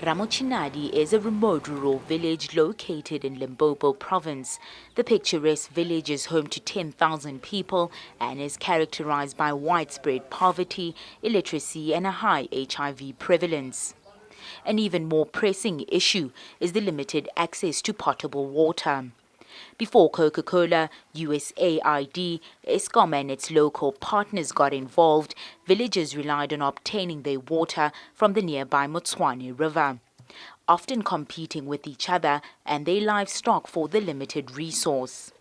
Ramosinyadi is a remote rural village located in Limpopo province. The picturesque village is home to 10,000 people and is characterized by widespread poverty, illiteracy and a high HIV prevalence. An even more pressing issue is the limited access to potable water. Before Coca-Cola, USAID, Eskom and its local partners got involved, villagers relied on obtaining their water from the nearby Motswane River, often competing with each other and their livestock for the limited resource.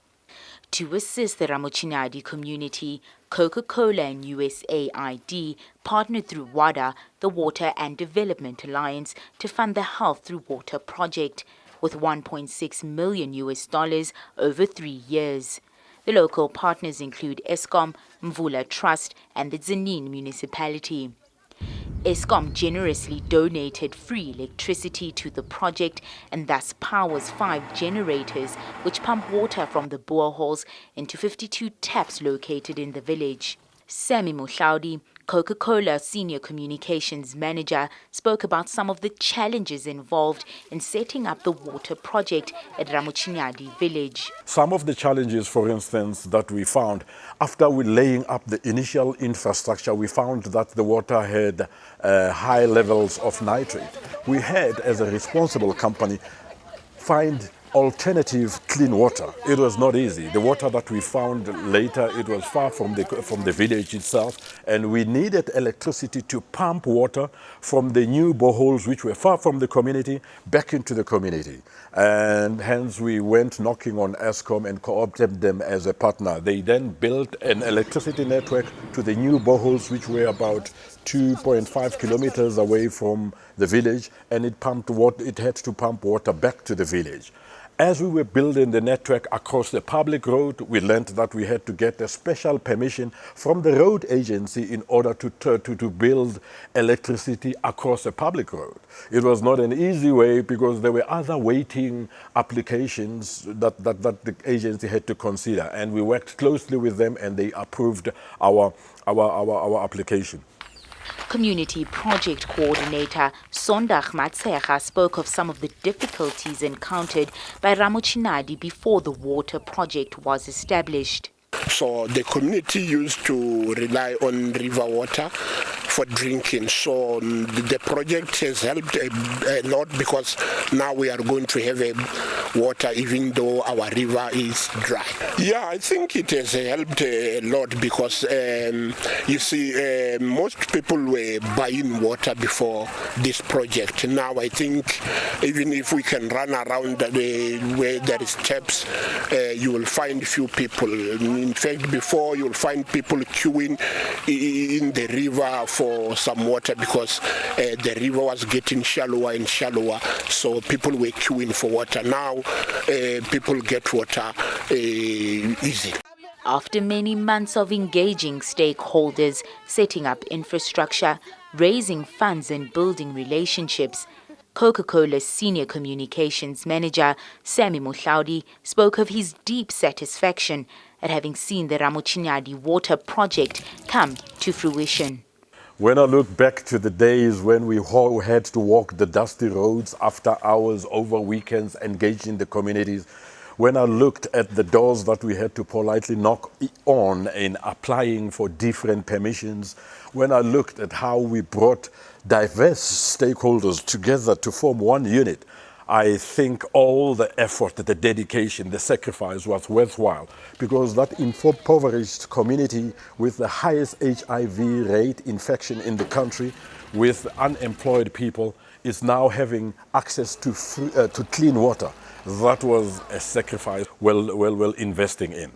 To assist the Ramosinyadi community, Coca-Cola and USAID partnered through WADA, the Water and Development Alliance, to fund the Health Through Water project, with $1.6 million over 3 years. The local partners include Eskom, Mvula Trust and the Tzaneen municipality. Eskom generously donated free electricity to the project and thus powers 5 generators which pump water from the boreholes into 52 taps located in the village. Ramosinyadi, Coca-Cola Senior Communications Manager, spoke about some of the challenges involved in setting up the water project at Ramosinyadi village. Some of the challenges, for instance, that we found after we laying up the initial infrastructure, we found that the water had high levels of nitrate. We had, as a responsible company, find alternative clean water. It was not easy. The water that we found later, it was far from the village itself, and we needed electricity to pump water from the new boreholes which were far from the community back into the community. And hence we went knocking on Eskom and co-opted them as a partner. They then built an electricity network to the new boreholes which were about 2.5 kilometers away from the village, and it had to pump water back to the village. As we were building the network across the public road, we learned that we had to get a special permission from the road agency in order to build electricity across the public road. It was not an easy way because there were other waiting applications that the agency had to consider, and we worked closely with them and they approved our application. Community Project Coordinator Sondag Matsecha spoke of some of the difficulties encountered by Ramosinyadi before the water project was established. So the community used to rely on river water for drinking. So the project has helped a lot because now we are going to have water even though our river is dry. Yeah, I think it has helped a lot because you see most people were buying water before this project. Now I think even if we can run around where there is taps, you will find few people. In fact, before you'll find people queuing in the river for some water because the river was getting shallower and shallower, so people were queuing for water. Now people get water easy. After many months of engaging stakeholders, setting up infrastructure, raising funds and building relationships, Coca-Cola's Senior Communications Manager, Ramosinyadi, spoke of his deep satisfaction at having seen the Ramosinyadi water project come to fruition. When I look back to the days when we all had to walk the dusty roads after hours over weekends engaged in the communities, when I looked at the doors that we had to politely knock on in applying for different permissions, when I looked at how we brought diverse stakeholders together to form one unit, I think all the effort, the dedication, the sacrifice was worthwhile, because that impoverished community with the highest HIV rate infection in the country, with unemployed people, is now having access to clean water. That was a sacrifice well investing in.